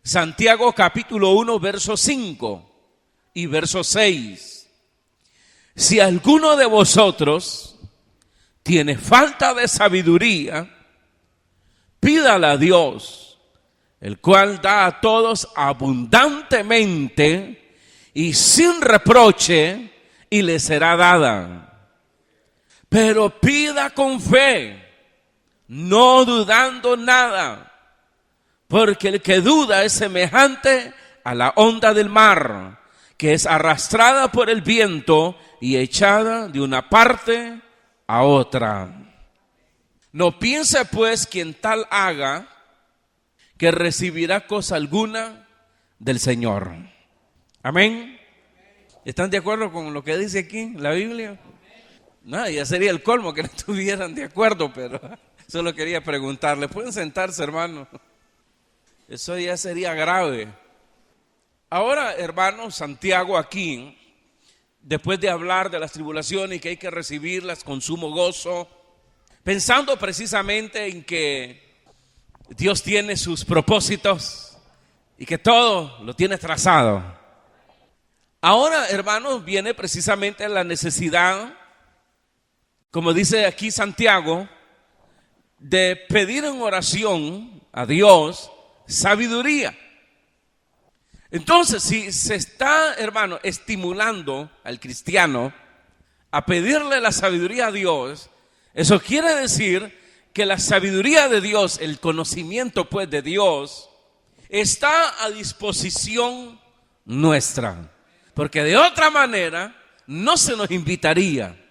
Santiago capítulo 1, verso 5 y verso 6. Si alguno de vosotros tiene falta de sabiduría, pídala a Dios, el cual da a todos abundantemente y sin reproche, y le será dada. Pero pida con fe, no dudando nada, porque el que duda es semejante a la onda del mar, que es arrastrada por el viento y echada de una parte a otra. No piense pues quien tal haga que recibirá cosa alguna del Señor. Amén. ¿Están de acuerdo con lo que dice aquí la Biblia? No, ya sería el colmo que no estuvieran de acuerdo, pero solo quería preguntarle. ¿Pueden sentarse, hermano? Eso ya sería grave. Ahora, hermano, Santiago aquí, después de hablar de las tribulaciones y que hay que recibirlas con sumo gozo, pensando precisamente en que Dios tiene sus propósitos y que todo lo tiene trazado. Ahora, hermanos, viene precisamente la necesidad, como dice aquí Santiago, de pedir en oración a Dios sabiduría. Entonces, si se está, hermano, estimulando al cristiano a pedirle la sabiduría a Dios, eso quiere decir que la sabiduría de Dios, el conocimiento pues de Dios, está a disposición nuestra. Porque de otra manera no se nos invitaría,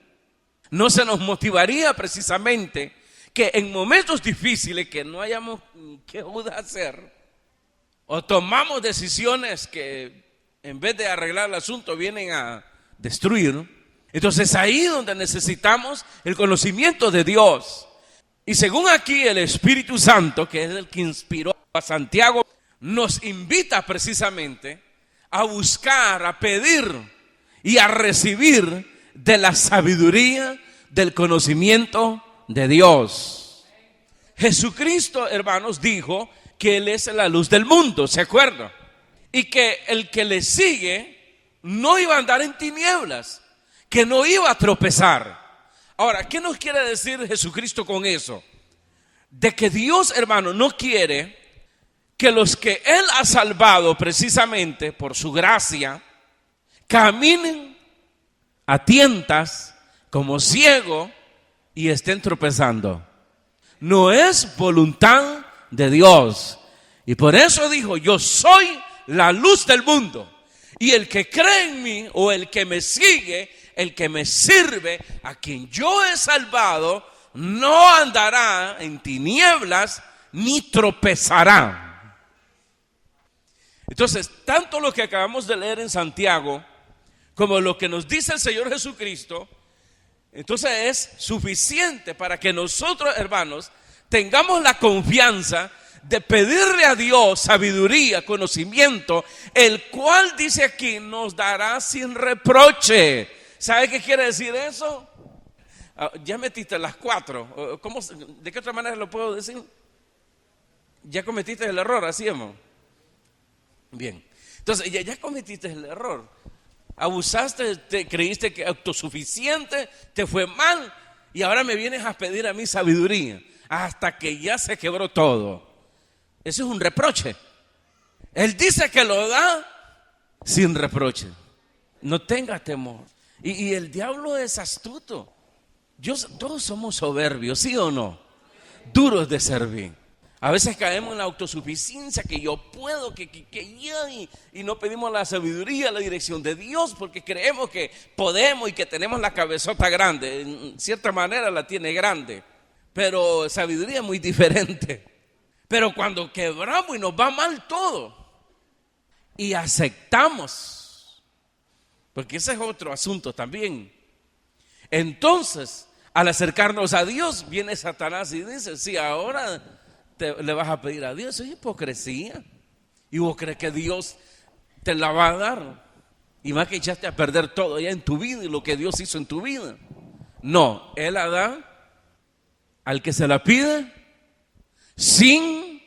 no se nos motivaría precisamente que en momentos difíciles que no hayamos qué hacer, o tomamos decisiones que en vez de arreglar el asunto vienen a destruir. Entonces ahí donde necesitamos el conocimiento de Dios. Y según aquí el Espíritu Santo, que es el que inspiró a Santiago, nos invita precisamente a buscar, a pedir y a recibir de la sabiduría, del conocimiento de Dios. Jesucristo, hermanos, dijo que Él es la luz del mundo, ¿se acuerdan? Y que el que le sigue no iba a andar en tinieblas, que no iba a tropezar. Ahora, ¿qué nos quiere decir Jesucristo con eso? De que Dios, hermano, no quiere que los que Él ha salvado precisamente por su gracia caminen a tientas como ciego y estén tropezando. No es voluntad de Dios. Y por eso dijo: yo soy la luz del mundo, y el que cree en mí, o el que me sigue, el que me sirve, a quien yo he salvado, no andará en tinieblas ni tropezará. Entonces, tanto lo que acabamos de leer en Santiago como lo que nos dice el Señor Jesucristo, entonces es suficiente para que nosotros, hermanos, tengamos la confianza de pedirle a Dios sabiduría, conocimiento, el cual dice aquí nos dará sin reproche. ¿Sabe qué quiere decir eso? Ya metiste las 4. ¿Cómo, de qué otra manera lo puedo decir? Ya cometiste el error, así, hermano. Bien, entonces ya cometiste el error. Abusaste, te creíste que autosuficiente, te fue mal, y ahora me vienes a pedir a mí sabiduría hasta que ya se quebró todo. Eso es un reproche. Él dice que lo da sin reproche. No tenga temor. Y el diablo es astuto. Todos somos soberbios, ¿sí o no? Duros de servir. A veces caemos en la autosuficiencia, que yo puedo, que yo, y no pedimos la sabiduría, la dirección de Dios, porque creemos que podemos y que tenemos la cabezota grande. En cierta manera la tiene grande, pero sabiduría es muy diferente. Pero cuando quebramos y nos va mal todo, y aceptamos, porque ese es otro asunto también, entonces al acercarnos a Dios viene Satanás y dice: sí, ahora le vas a pedir a Dios. Eso es hipocresía. Y vos crees que Dios te la va a dar, y más que echaste a perder todo ya en tu vida y lo que Dios hizo en tu vida. No, Él la da al que se la pide sin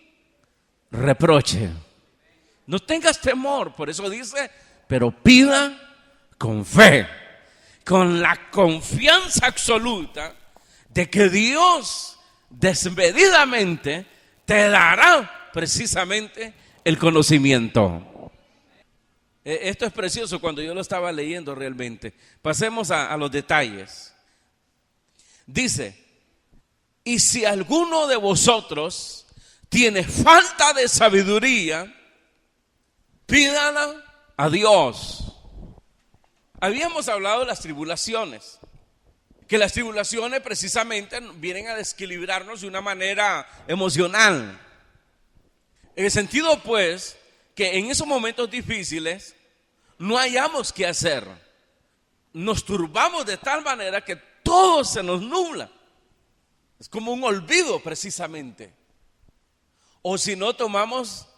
reproche. No tengas temor. Por eso dice, pero pida con fe, con la confianza absoluta de que Dios desmedidamente te dará precisamente el conocimiento. Esto es precioso cuando yo lo estaba leyendo realmente. Pasemos a los detalles. Dice, y si alguno de vosotros tiene falta de sabiduría, pídala a Dios. Habíamos hablado de las tribulaciones, que las tribulaciones precisamente vienen a desequilibrarnos de una manera emocional. En el sentido pues que en esos momentos difíciles no hayamos qué hacer. Nos turbamos de tal manera que todo se nos nubla. Es como un olvido precisamente. O si no tomamos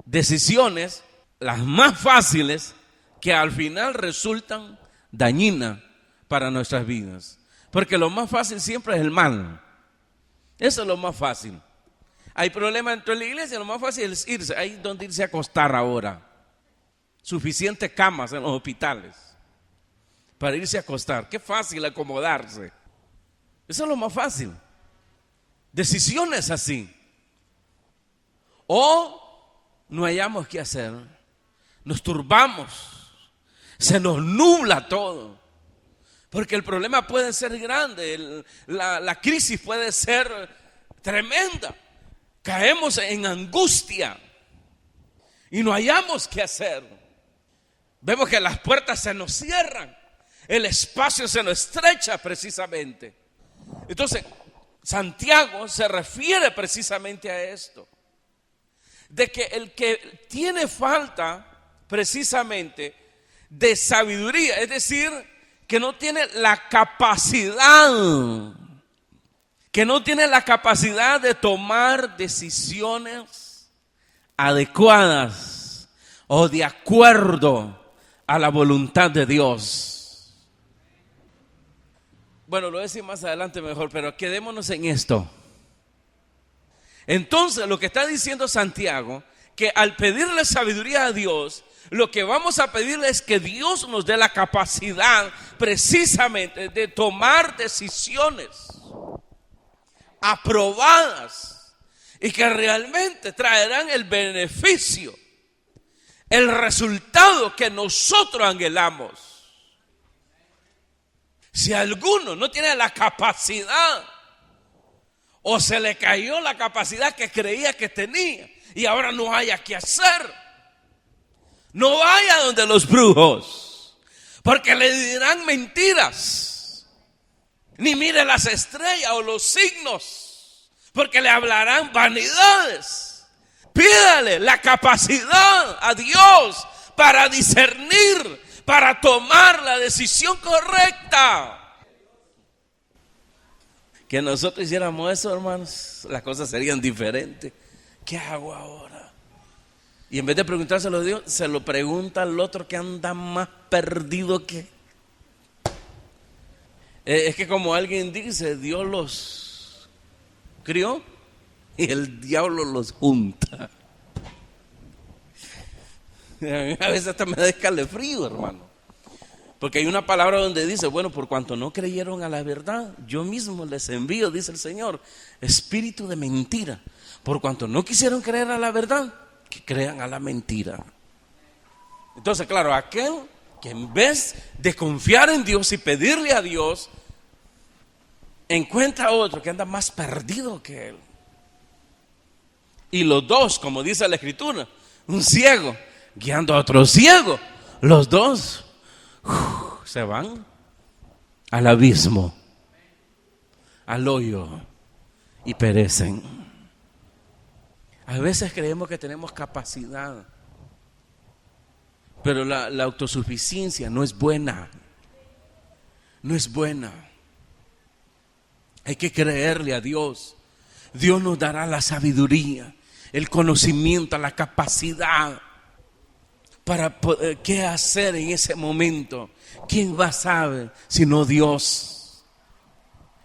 decisiones, las más fáciles, que al final resultan dañinas para nuestras vidas. Porque lo más fácil siempre es el mal. Eso es lo más fácil. Hay problemas dentro de la iglesia, lo más fácil es irse. Hay donde irse a acostar ahora. Suficientes camas en los hospitales para irse a acostar. Qué fácil acomodarse. Eso es lo más fácil. Decisiones así. O no hayamos qué hacer. Nos turbamos. Se nos nubla todo. Porque el problema puede ser grande. La crisis puede ser tremenda. Caemos en angustia. Y no hayamos qué hacer. Vemos que las puertas se nos cierran. El espacio se nos estrecha precisamente. Entonces, Santiago se refiere precisamente a esto. De que el que tiene falta precisamente de sabiduría, es decir, que no tiene la capacidad, de tomar decisiones adecuadas o de acuerdo a la voluntad de Dios. Bueno, lo voy a decir más adelante mejor, pero quedémonos en esto. Entonces, lo que está diciendo Santiago, que al pedirle sabiduría a Dios, lo que vamos a pedirle es que Dios nos dé la capacidad precisamente de tomar decisiones aprobadas y que realmente traerán el beneficio, el resultado que nosotros anhelamos. Si alguno no tiene la capacidad o se le cayó la capacidad que creía que tenía y ahora no haya qué hacer, no vaya donde los brujos, porque le dirán mentiras. Ni mire las estrellas o los signos, porque le hablarán vanidades. Pídale la capacidad a Dios para discernir, para tomar la decisión correcta. Que nosotros hiciéramos eso, hermanos, las cosas serían diferentes. ¿Qué hago ahora? Y en vez de preguntárselo a Dios, se lo pregunta al otro que anda más perdido que... Es que como alguien dice, Dios los crió y el diablo los junta. A veces hasta me da escalofrío, hermano. Porque hay una palabra donde dice, bueno, por cuanto no creyeron a la verdad, yo mismo les envío, dice el Señor, espíritu de mentira. Por cuanto no quisieron creer a la verdad, que crean a la mentira. Entonces, claro, aquel que en vez de confiar en Dios y pedirle a Dios, encuentra a otro que anda más perdido que él. Y los dos, como dice la Escritura, un ciego guiando a otro ciego, los dos se van al abismo, al hoyo y perecen. A veces creemos que tenemos capacidad, pero la autosuficiencia no es buena. No es buena. Hay que creerle a Dios. Dios nos dará la sabiduría, el conocimiento, la capacidad para poder, qué hacer en ese momento. ¿Quién va a saber sino Dios?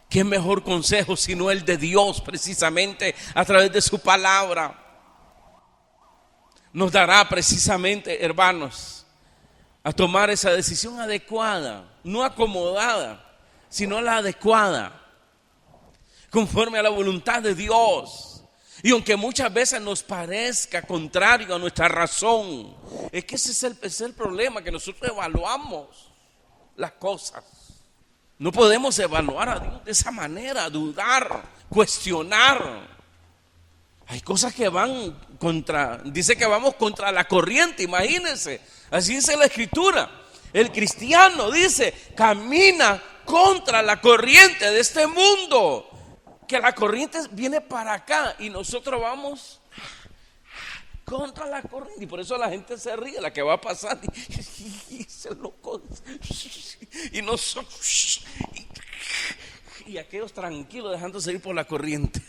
¿Qué mejor consejo sino el de Dios, precisamente a través de su palabra? nos dará precisamente, hermanos, a tomar esa decisión adecuada, no acomodada, sino la adecuada, conforme a la voluntad de Dios. Y aunque muchas veces nos parezca contrario a nuestra razón, es que ese es el problema, que nosotros evaluamos las cosas. No podemos evaluar a Dios de esa manera, dudar, cuestionar. Hay cosas que van dice que vamos contra la corriente, imagínense. Así dice la Escritura. El cristiano, dice, camina contra la corriente de este mundo. Que la corriente viene para acá y nosotros vamos contra la corriente. Y por eso la gente se ríe, la que va pasando. Y se loco. Y nosotros. Y aquellos tranquilos dejándose ir por la corriente.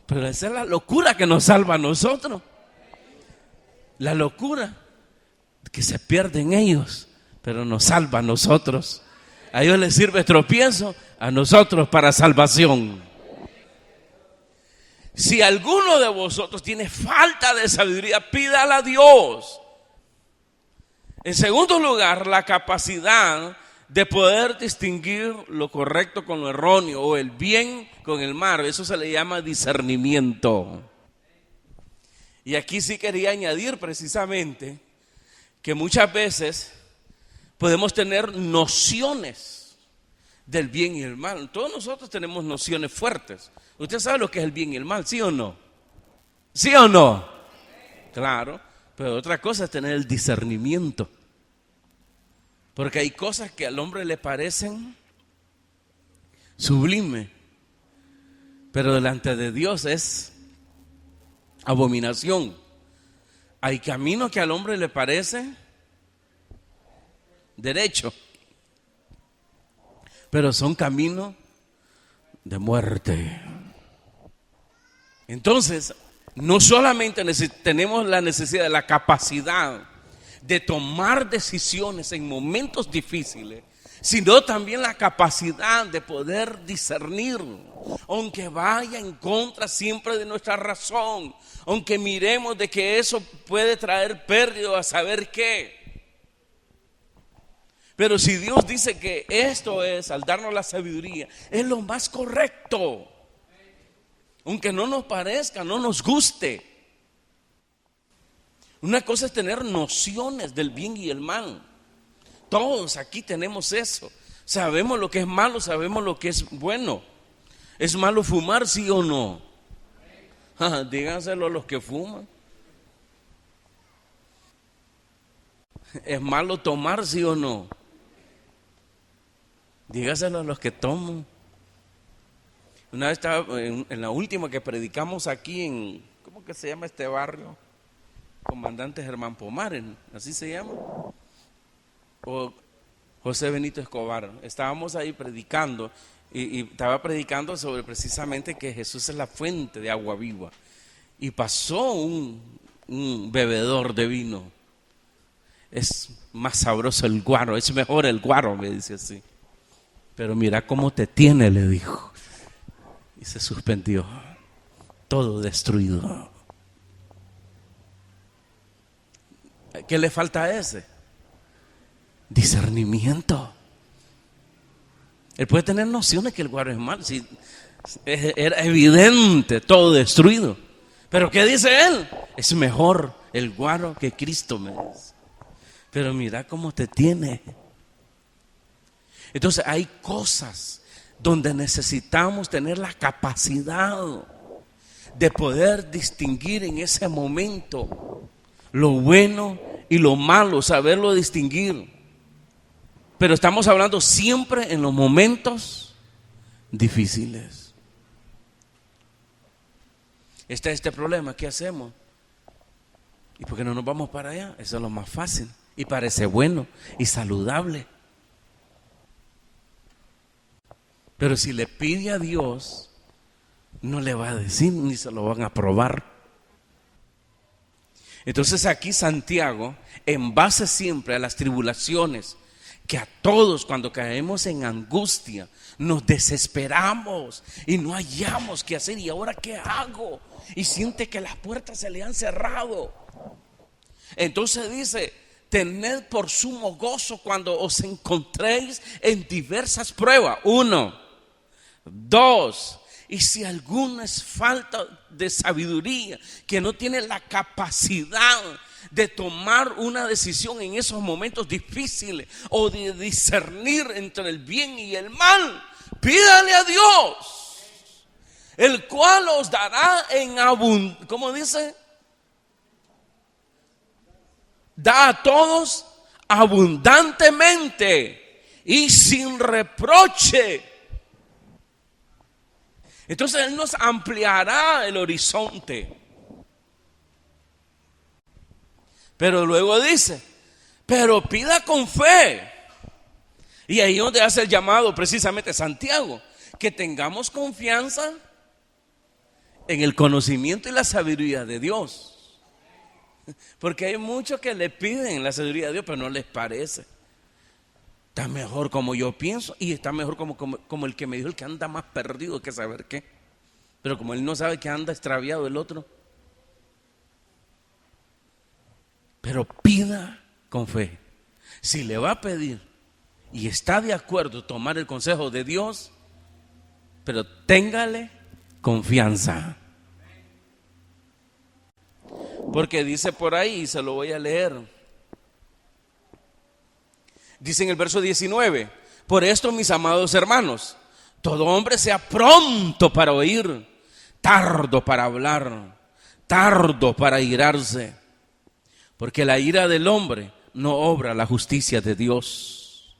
Pero esa es la locura que nos salva a nosotros. La locura que se pierden ellos, pero nos salva a nosotros. A ellos les sirve tropiezo, a nosotros para salvación. Si alguno de vosotros tiene falta de sabiduría, pídala a Dios. En segundo lugar, la capacidad de poder distinguir lo correcto con lo erróneo, o el bien con el mal. Eso se le llama discernimiento. Y aquí sí quería añadir precisamente que muchas veces podemos tener nociones del bien y el mal. Todos nosotros tenemos nociones fuertes. Usted sabe lo que es el bien y el mal, ¿sí o no? ¿Sí o no? Claro, pero otra cosa es tener el discernimiento. Porque hay cosas que al hombre le parecen sublime, pero delante de Dios es abominación. Hay caminos que al hombre le parece derecho, pero son caminos de muerte. Entonces, no solamente tenemos la necesidad de la capacidad de tomar decisiones en momentos difíciles, sino también la capacidad de poder discernir, aunque vaya en contra siempre de nuestra razón, aunque miremos de que eso puede traer pérdida a saber qué. Pero si Dios dice que esto es, al darnos la sabiduría, es lo más correcto, aunque no nos parezca, no nos guste. Una cosa es tener nociones del bien y el mal. Todos aquí tenemos eso. Sabemos lo que es malo, sabemos lo que es bueno. ¿Es malo fumar, sí o no? Díganselo a los que fuman. ¿Es malo tomar, sí o no? Dígaselo a los que toman. Una vez estaba en la última que predicamos aquí en, ¿cómo que se llama este barrio? Comandante Germán Pomares, así se llama, o José Benito Escobar. Estábamos ahí predicando y estaba predicando sobre precisamente que Jesús es la fuente de agua viva. Y pasó un bebedor de vino. Es más sabroso el guaro, es mejor el guaro, me dice así. Pero mira cómo te tiene, le dijo. Y se suspendió, todo destruido. ¿Qué le falta a ese? Discernimiento. Él puede tener nociones que el guaro es malo, si era evidente, todo destruido. Pero ¿qué dice él? Es mejor el guaro que Cristo, me dice. Pero mira cómo te tiene. Entonces hay cosas donde necesitamos tener la capacidad de poder distinguir en ese momento lo bueno y lo malo, saberlo distinguir. Pero estamos hablando siempre en los momentos difíciles. Está este problema, ¿qué hacemos? ¿Y por qué no nos vamos para allá? Eso es lo más fácil y parece bueno y saludable. Pero si le pide a Dios, no le va a decir ni se lo van a probar. Entonces aquí Santiago, en base siempre a las tribulaciones que a todos cuando caemos en angustia nos desesperamos y no hallamos qué hacer. ¿Y ahora qué hago? Y siente que las puertas se le han cerrado. Entonces dice: tened por sumo gozo cuando os encontréis en diversas pruebas. 1, 2. Y si alguna es falta de sabiduría, que no tiene la capacidad de tomar una decisión en esos momentos difíciles o de discernir entre el bien y el mal, pídale a Dios, el cual os dará en abundancia. ¿Cómo dice? Da a todos abundantemente y sin reproche. Entonces Él nos ampliará el horizonte. Pero luego dice: pero pida con fe. Y ahí es donde hace el llamado precisamente Santiago, que tengamos confianza en el conocimiento y la sabiduría de Dios. Porque hay muchos que le piden la sabiduría de Dios, pero no les parece. Está mejor como yo pienso, y está mejor como el que me dijo, el que anda más perdido que saber qué. Pero como él no sabe que anda extraviado el otro. Pero pida con fe. Si le va a pedir y está de acuerdo tomar el consejo de Dios, pero téngale confianza. Porque dice por ahí, y se lo voy a leer. Dice en el verso 19: por esto, mis amados hermanos, todo hombre sea pronto para oír, tardo para hablar, tardo para irarse, porque la ira del hombre no obra la justicia de Dios.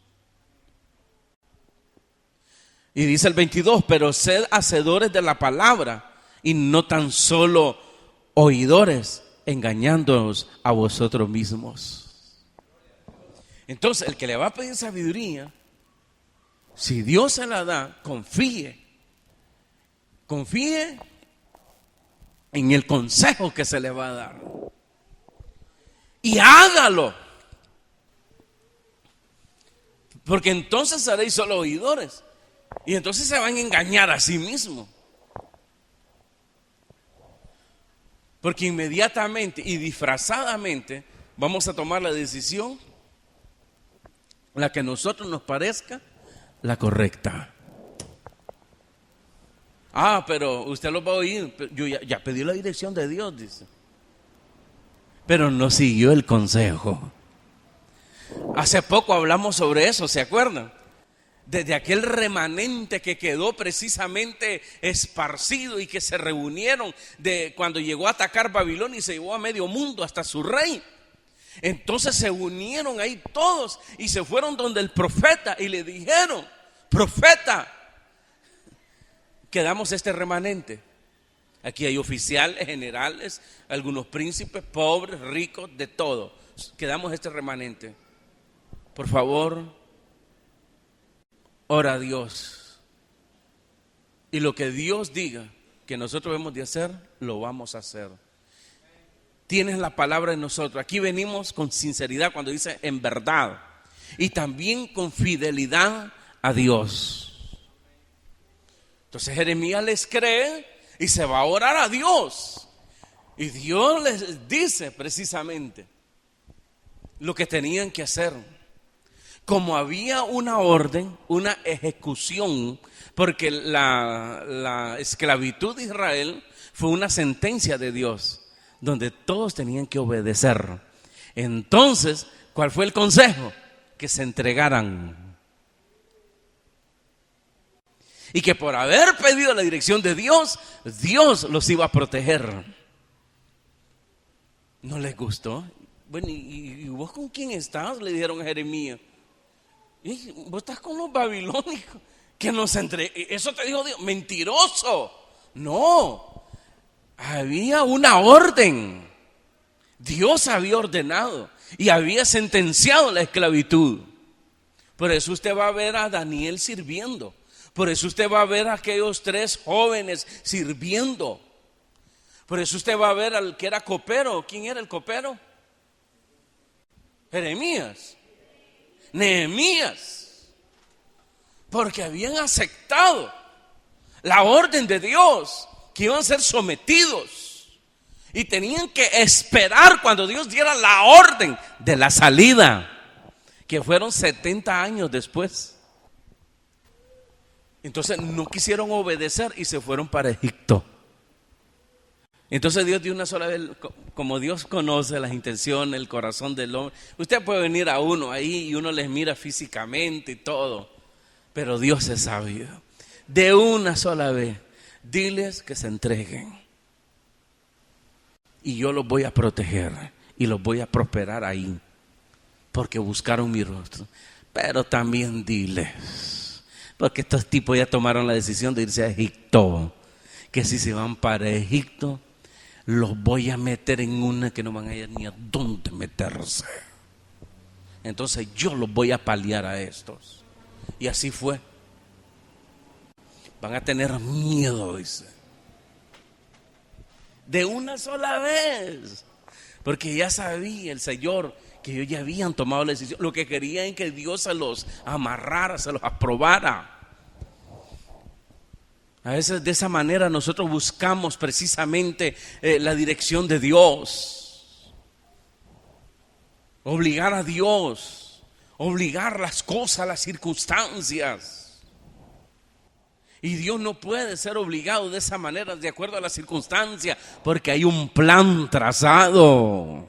Y dice el 22: pero sed hacedores de la palabra y no tan solo oidores, engañándoos a vosotros mismos. Entonces, el que le va a pedir sabiduría, si Dios se la da, confíe en el consejo que se le va a dar y hágalo, porque entonces seréis solo oidores y entonces se van a engañar a sí mismos, porque inmediatamente y disfrazadamente vamos a tomar la decisión, la que a nosotros nos parezca la correcta. Pero usted lo va a oír. Yo ya pedí la dirección de Dios, dice. Pero no siguió el consejo. Hace poco hablamos sobre eso, ¿se acuerdan? Desde aquel remanente que quedó precisamente esparcido y que se reunieron de cuando llegó a atacar Babilonia y se llevó a medio mundo hasta su rey. Entonces se unieron ahí todos y se fueron donde el profeta y le dijeron: profeta, quedamos este remanente. Aquí hay oficiales, generales, algunos príncipes, pobres, ricos, de todo. Quedamos este remanente. Por favor, ora a Dios. Y lo que Dios diga que nosotros debemos de hacer, lo vamos a hacer. Tienes la palabra en nosotros. Aquí venimos con sinceridad cuando dice en verdad. Y también con fidelidad a Dios. Entonces Jeremías les cree y se va a orar a Dios. Y Dios les dice precisamente lo que tenían que hacer. Como había una orden, una ejecución, porque la esclavitud de Israel fue una sentencia de Dios, donde todos tenían que obedecer. Entonces, ¿cuál fue el consejo? Que se entregaran. Y que por haber pedido la dirección de Dios, Dios los iba a proteger. ¿No les gustó? Bueno, ¿y vos con quién estás? Le dijeron a Jeremías. ¿Y vos estás con los babilónicos? Que nos eso te dijo Dios. Mentiroso. No. Había una orden. Dios había ordenado y había sentenciado la esclavitud. Por eso usted va a ver a Daniel sirviendo. Por eso usted va a ver a aquellos 3 jóvenes sirviendo. Por eso usted va a ver al que era copero. ¿Quién era el copero? Jeremías. Nehemías, porque habían aceptado la orden de Dios, que iban a ser sometidos y tenían que esperar cuando Dios diera la orden de la salida, que fueron 70 años después. Entonces no quisieron obedecer y se fueron para Egipto. Entonces Dios de una sola vez, como Dios conoce las intenciones, el corazón del hombre, usted puede venir a uno ahí y uno les mira físicamente y todo, pero Dios es sabio. De una sola vez, diles que se entreguen y yo los voy a proteger y los voy a prosperar ahí, porque buscaron mi rostro. Pero también diles, porque estos tipos ya tomaron la decisión de irse a Egipto, que si se van para Egipto, los voy a meter en una que no van a ir ni a dónde meterse. Entonces yo los voy a paliar a estos. Y así fue. Van a tener miedo, dice. De una sola vez. Porque ya sabía el Señor que ellos ya habían tomado la decisión. Lo que querían es que Dios se los amarrara, se los aprobara. A veces de esa manera nosotros buscamos precisamente la dirección de Dios. Obligar a Dios, obligar las cosas, las circunstancias. Y Dios no puede ser obligado de esa manera, de acuerdo a las circunstancias, porque hay un plan trazado.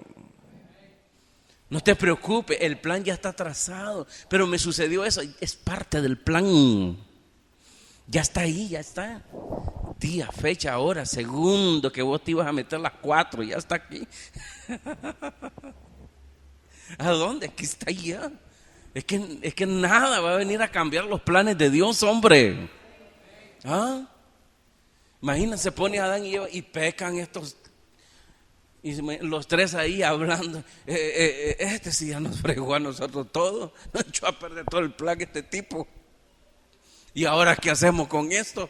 No te preocupes, el plan ya está trazado, pero me sucedió eso, es parte del plan. Ya está ahí, ya está. Día, fecha, hora, segundo que vos te ibas a meter las 4, ya está aquí. ¿A dónde? Aquí está ya. Es que nada va a venir a cambiar los planes de Dios, hombre. ¿Ah? Imagínense, pone a Adán y Eva y pecan estos, y los tres ahí hablando. Este sí ya nos fregó a nosotros todo, nos echó a perder todo el plan este tipo. ¿Y ahora qué hacemos con esto?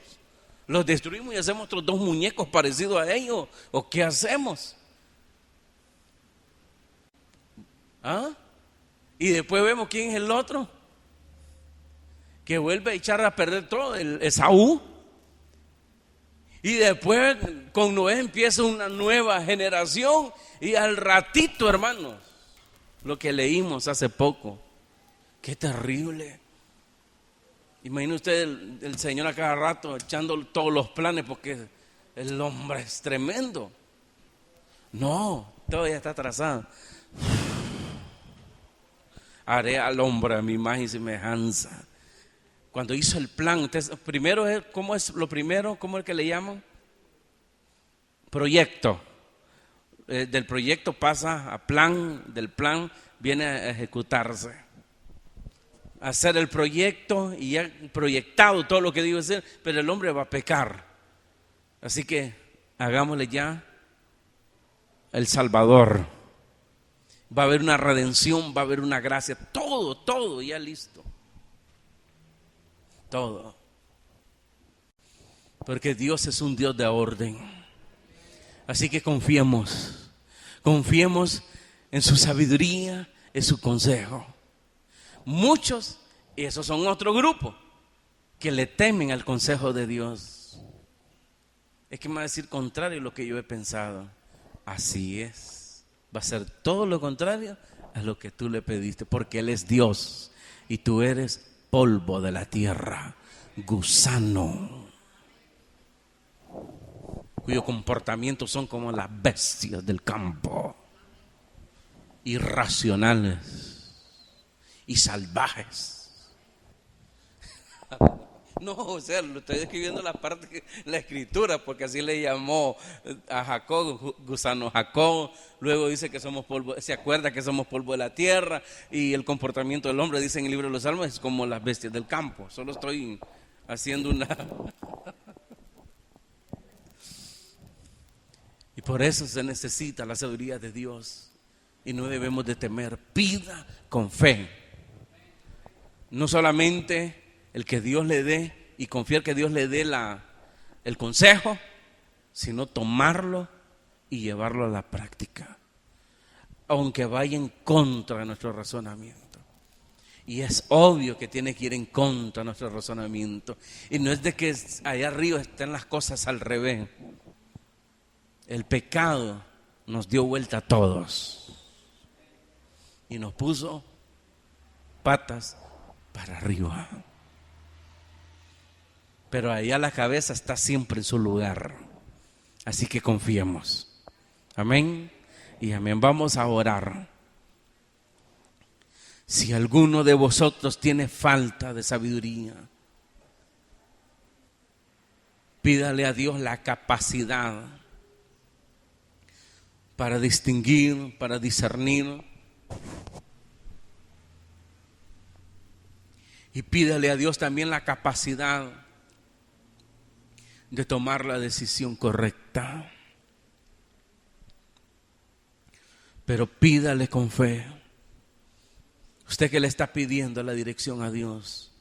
¿Los destruimos y hacemos otros 2 muñecos parecidos a ellos? ¿O qué hacemos? ¿Ah? Y después vemos quién es el otro, que vuelve a echar a perder todo, el Esaú. Y después con Noé empieza una nueva generación. Y al ratito, hermanos, lo que leímos hace poco, qué terrible. Imagine usted el Señor a cada rato echando todos los planes, porque el hombre es tremendo. No, todo ya está trazado. Haré al hombre a mi imagen y semejanza. Cuando hizo el plan, primero es, ¿cómo es lo primero? ¿Cómo es que le llaman? Proyecto. Del proyecto pasa a plan, del plan viene a ejecutarse. Hacer el proyecto y ya proyectado todo lo que debe ser, pero el hombre va a pecar. Así que hagámosle ya el Salvador. Va a haber una redención, va a haber una gracia, todo ya listo. Todo. Porque Dios es un Dios de orden. Así que confiemos en su sabiduría, en su consejo. Muchos, y esos son otro grupo, que le temen al consejo de Dios. Es que me va a decir contrario a lo que yo he pensado. Así es. Va a ser todo lo contrario a lo que tú le pediste, porque Él es Dios y tú eres polvo de la tierra, gusano, cuyo comportamiento son como las bestias del campo, irracionales y salvajes. No, o sea, lo estoy escribiendo la parte, la escritura, porque así le llamó a Jacob, gusano Jacob. Luego dice que somos polvo, se acuerda que somos polvo de la tierra. Y el comportamiento del hombre, dice en el libro de los Salmos, es como las bestias del campo. Solo estoy haciendo una... Y por eso se necesita la sabiduría de Dios. Y no debemos de temer. Pida con fe. No solamente el que Dios le dé y confiar que Dios le dé el consejo, sino tomarlo y llevarlo a la práctica, aunque vaya en contra de nuestro razonamiento. Y es obvio que tiene que ir en contra de nuestro razonamiento. Y no es de que allá arriba estén las cosas al revés. El pecado nos dio vuelta a todos y nos puso patas para arriba. Pero allá la cabeza está siempre en su lugar. Así que confiemos. Amén y amén. Vamos a orar. Si alguno de vosotros tiene falta de sabiduría, pídale a Dios la capacidad para distinguir, para discernir. Y pídale a Dios también la capacidad de tomar la decisión correcta. Pero pídale con fe. Usted que le está pidiendo la dirección a Dios.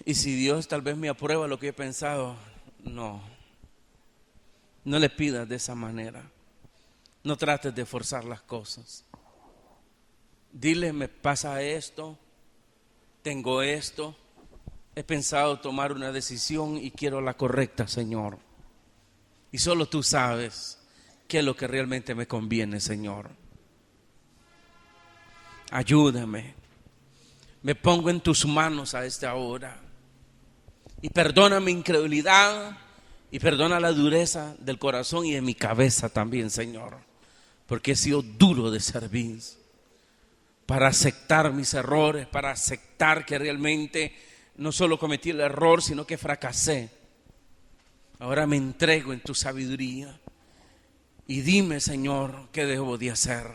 Y si Dios tal vez me aprueba lo que he pensado, no le pidas de esa manera. No trates de forzar las cosas. Dile, me pasa esto, tengo esto, he pensado tomar una decisión y quiero la correcta, Señor. Y solo tú sabes qué es lo que realmente me conviene, Señor. Ayúdame. Me pongo en tus manos a esta hora. Y perdona mi incredulidad y perdona la dureza del corazón y de mi cabeza también, Señor. Porque he sido duro de servir. Para aceptar mis errores, para aceptar que realmente no solo cometí el error, sino que fracasé. Ahora me entrego en tu sabiduría. Y dime, Señor, qué debo de hacer.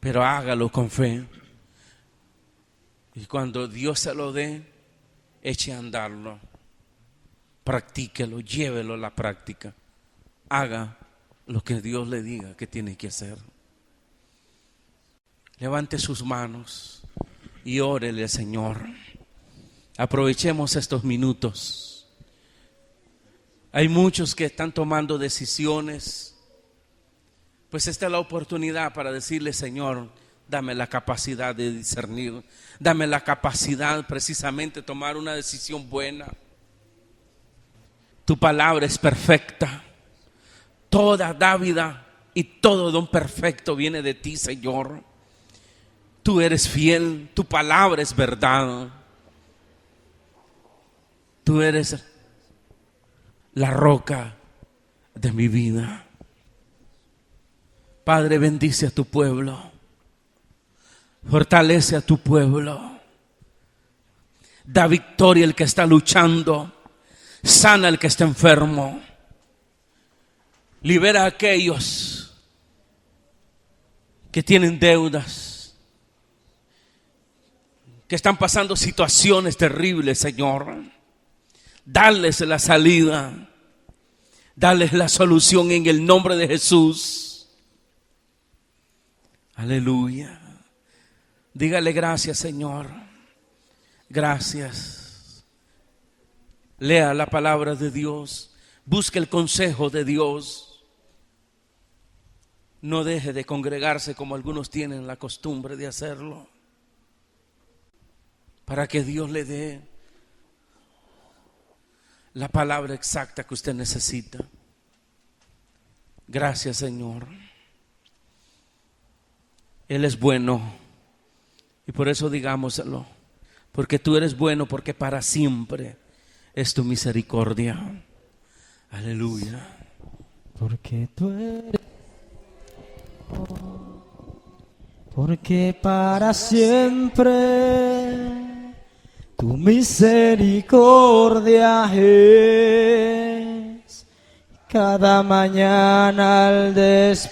Pero hágalo con fe. Y cuando Dios se lo dé, eche a andarlo. Practíquelo, llévelo a la práctica. Haga lo que Dios le diga que tiene que hacer. Levante sus manos y órele, Señor. Aprovechemos estos minutos. Hay muchos que están tomando decisiones. Pues esta es la oportunidad para decirle, Señor, dame la capacidad de discernir. Dame la capacidad precisamente de tomar una decisión buena. Tu palabra es perfecta. Toda dávida y todo don perfecto viene de ti, Señor. Tú eres fiel, tu palabra es verdad. Tú eres la roca de mi vida. Padre, bendice a tu pueblo. Fortalece a tu pueblo. Da victoria al que está luchando. Sana al que está enfermo. Libera a aquellos que tienen deudas, que están pasando situaciones terribles, Señor. Dales la salida. Dales la solución en el nombre de Jesús. Aleluya. Dígale gracias, Señor. Gracias. Lea la palabra de Dios. Busque el consejo de Dios. No deje de congregarse como algunos tienen la costumbre de hacerlo. Para que Dios le dé la palabra exacta que usted necesita. Gracias, Señor. Él es bueno. Y por eso digámoslo. Porque tú eres bueno, porque para siempre es tu misericordia. Aleluya. Porque tú eres, porque para siempre tu misericordia es. Cada mañana al despertar